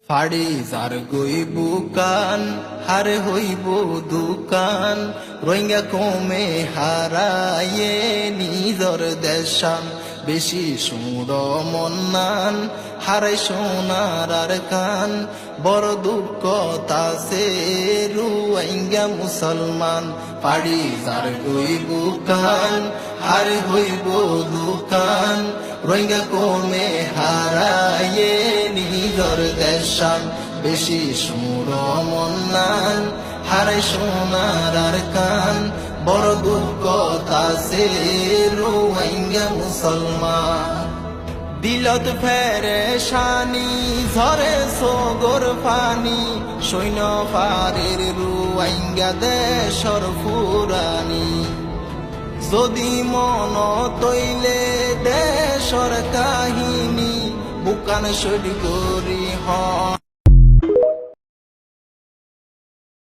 ফাড়ি যার গইব কান হারে হইব দুকান রোহিঙ্গা কমে হারায়ে নিজর দেশান বেশি সুর মন্নান হারাই সোনার আর কান বড় দুঃখ তাসে রোহিঙ্গা মুসলমান ফাড়ি যার গইব কান হারে হইব দুকান রোহিঙ্গা কমে হারায়ে নিজর দেশান বেশি সুর মন্নান হারাই সোনার আর কান বড় দুঃখ তাসে রোহিঙ্গা মুসলমান দিলত ফেরেশানি ঝরে সোগর পানি সৈন্য পারের রোহিঙ্গা দেশর ফুরানি যদি মন তৈলে দেশর কাহিনী বুকান সৈড গরি